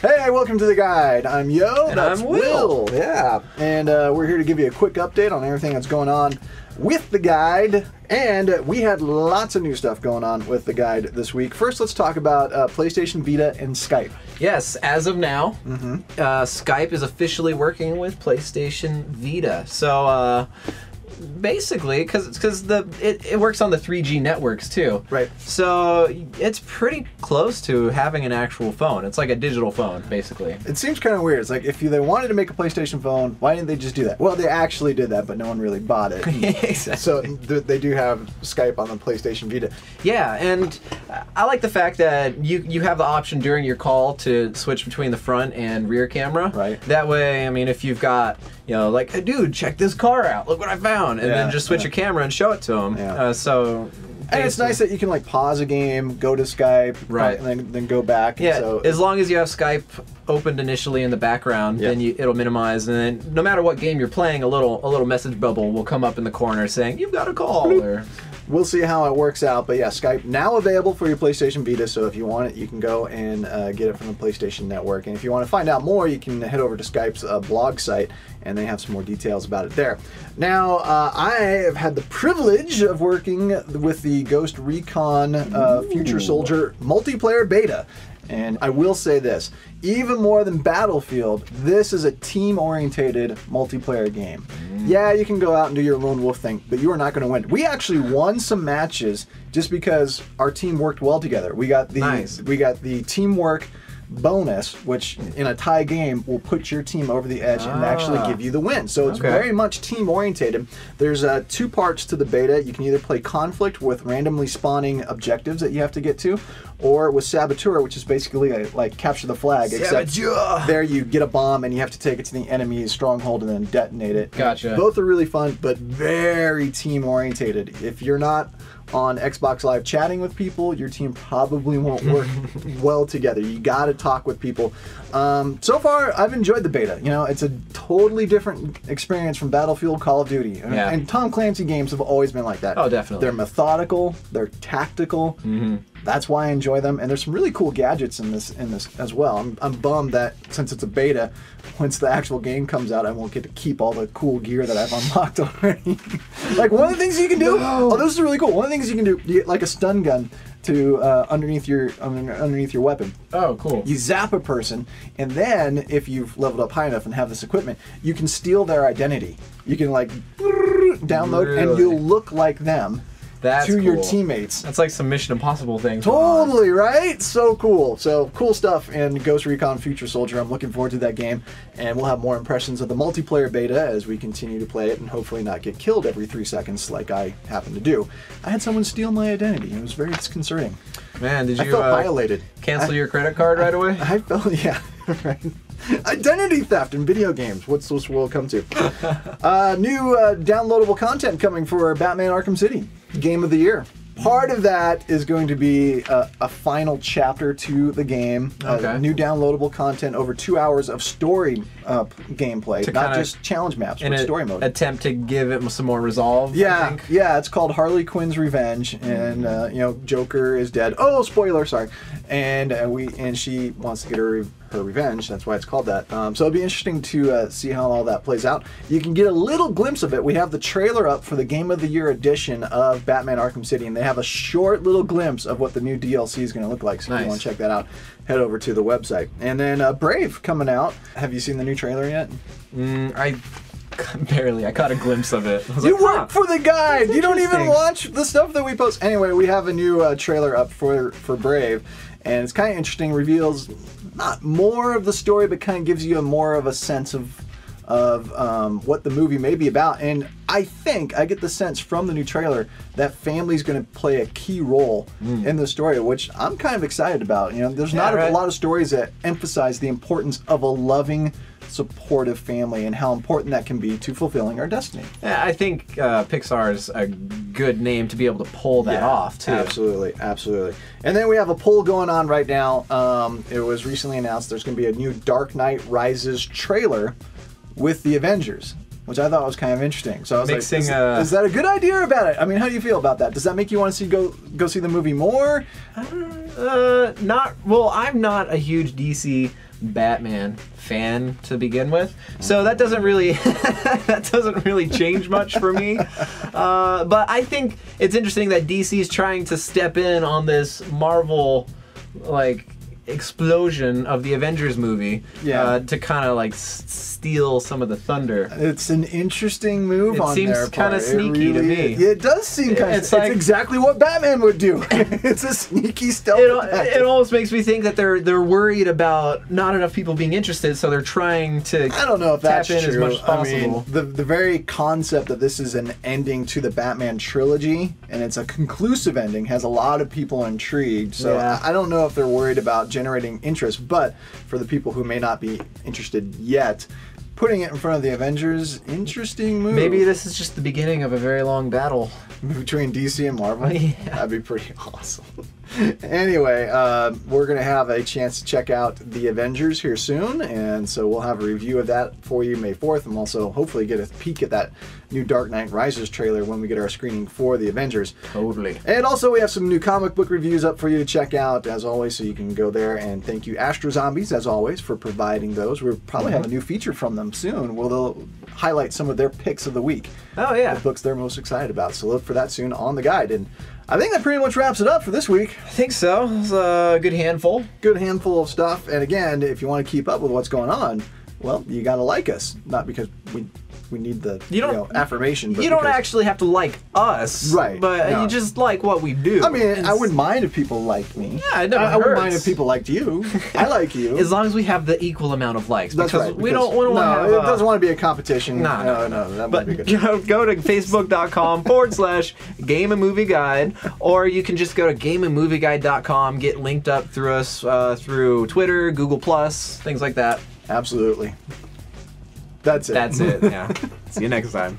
Hey, welcome to The Guide. I'm Yo. And I'm Will. Yeah. And we're here to give you a quick update on everything that's going on with The Guide. And we had lots of new stuff going on with The Guide this week. First, let's talk about PlayStation Vita and Skype. Yes, as of now, Skype is officially working with PlayStation Vita. So, basically, because it works on the 3G networks too. Right. So it's pretty close to having an actual phone. It's like a digital phone, basically. It seems kind of weird. It's like if they wanted to make a PlayStation phone, why didn't they just do that? Well, they actually did that, but no one really bought it. Exactly. So they do have Skype on the PlayStation Vita. Yeah, and I like the fact that you have the option during your call to switch between the front and rear camera. Right. That way, I mean, if you've got, you know, like, hey, dude, check this car out. Look what I found. And then just switch your camera and show it to them. Yeah. And it's nice that you can like pause a game, go to Skype, right, and then go back. Yeah, so as long as you have Skype opened initially in the background, then it'll minimize, and then no matter what game you're playing, a little message bubble will come up in the corner saying you've got a call. Or we'll see how it works out, but yeah, Skype now available for your PlayStation Vita, so if you want it, you can go and get it from the PlayStation Network. And if you want to find out more, you can head over to Skype's blog site, and they have some more details about it there. Now, I have had the privilege of working with the Ghost Recon Future Soldier multiplayer beta. And I will say this, even more than Battlefield, this is a team-orientated multiplayer game. Yeah, you can go out and do your lone wolf thing, but you are not going to win. We actually won some matches just because our team worked well together. We got the teamwork bonus, which in a tie game will put your team over the edge and actually give you the win. So it's very much team orientated. There's two parts to the beta. You can either play conflict with randomly spawning objectives that you have to get to, or with saboteur, which is basically like capture the flag, except there you get a bomb and you have to take it to the enemy's stronghold and then detonate it. Gotcha. Both are really fun, but very team orientated. If you're not on Xbox Live chatting with people, your team probably won't work well together. You gotta talk with people. So far, I've enjoyed the beta. You know, it's a totally different experience from Battlefield, Call of Duty. And Tom Clancy games have always been like that. Oh, definitely. They're methodical, they're tactical. That's why I enjoy them, and there's some really cool gadgets in this as well. I'm bummed that since it's a beta, once the actual game comes out, I won't get to keep all the cool gear that I've unlocked already. Like one of the things you can do. Oh, this is really cool. One of the things you can do, you get like a stun gun to underneath your weapon. Oh, cool. You zap a person, and then if you've leveled up high enough and have this equipment, you can steal their identity. You can like download, and you'll look like them. That's to cool. your teammates. That's like some Mission Impossible thing. Totally, right? So cool. So cool stuff in Ghost Recon Future Soldier. I'm looking forward to that game, and we'll have more impressions of the multiplayer beta as we continue to play it and hopefully not get killed every 3 seconds like I happen to do. I had someone steal my identity. It was very disconcerting. Man, did you I felt violated. Cancel your credit card right away? I felt, yeah, right. Identity theft in video games. What's this world come to? New downloadable content coming for Batman Arkham City. Game of the Year. Part of that is going to be a final chapter to the game. New downloadable content, over 2 hours of story gameplay, not just challenge maps, but story mode. Attempt to give it some more resolve. Yeah, I think. Yeah. It's called Harley Quinn's Revenge, and you know, Joker is dead. Oh, spoiler! Sorry. And she wants to get her revenge. That's why it's called that. So it'll be interesting to see how all that plays out. You can get a little glimpse of it. We have the trailer up for the Game of the Year edition of Batman Arkham City, and they have a short little glimpse of what the new DLC is going to look like. So if you want to check that out, head over to the website. And then Brave coming out. Have you seen the new trailer yet? Barely. I caught a glimpse of it. You work for the Guide. You don't even watch the stuff that we post. Anyway, we have a new trailer up for Brave, and it's kind of interesting. Reveals not more of the story, but kind of gives you more of a sense of what the movie may be about. And I think I get the sense from the new trailer that family's going to play a key role in the story, which I'm kind of excited about. You know, there's not a lot of stories that emphasize the importance of a loving, supportive family and how important that can be to fulfilling our destiny. Yeah, I think Pixar is a good name to be able to pull that off, too. Absolutely, absolutely. And then we have a poll going on right now. It was recently announced there's going to be a new Dark Knight Rises trailer with the Avengers, which I thought was kind of interesting. So I was like, is that a good idea or bad? I mean, how do you feel about that? Does that make you want to go see the movie more? Well, I'm not a huge DC Batman fan to begin with, so that doesn't really change much for me. But I think it's interesting that DC is trying to step in on this Marvel explosion of the Avengers movie, to kind of steal some of the thunder. It's an interesting move on their part. It seems kind of sneaky to me. It does seem kind of. It's exactly what Batman would do. It's a sneaky stealth. It almost makes me think that they're worried about not enough people being interested, so they're trying to. I don't know if that's tap in true. as much as possible. I mean, the very concept that this is an ending to the Batman trilogy and it's a conclusive ending has a lot of people intrigued. So I don't know if they're worried about generating interest, but for the people who may not be interested yet, putting it in front of the Avengers, interesting move. Maybe this is just the beginning of a very long battle between DC and Marvel. Yeah. That'd be pretty awesome. Anyway, we're going to have a chance to check out The Avengers here soon, and so we'll have a review of that for you May 4th, and also hopefully get a peek at that new Dark Knight Rises trailer when we get our screening for The Avengers. Totally. And also we have some new comic book reviews up for you to check out, as always, so you can go there, and thank you Astro Zombies, as always, for providing those. We'll probably have a new feature from them soon, where they'll highlight some of their picks of the week. Oh, yeah. The books they're most excited about, so look for that soon on the guide. And I think that pretty much wraps it up for this week. I think so. It's a good handful. Good handful of stuff. And again, if you want to keep up with what's going on, well, you got to like us. Not because we need the affirmation. But you don't actually have to like us. Right. But you just like what we do. I mean, I wouldn't mind if people liked me. Yeah, it never hurts. I wouldn't mind if people liked you. I like you. As long as we have the equal amount of likes. That's because right. We don't want to have... it doesn't want to be a competition. No, that might be good. Go to facebook.com/Game and Movie Guide, or you can just go to gameandmovieguide.com, get linked up through us through Twitter, Google+, things like that. Absolutely. That's it. That's it, yeah. See you next time.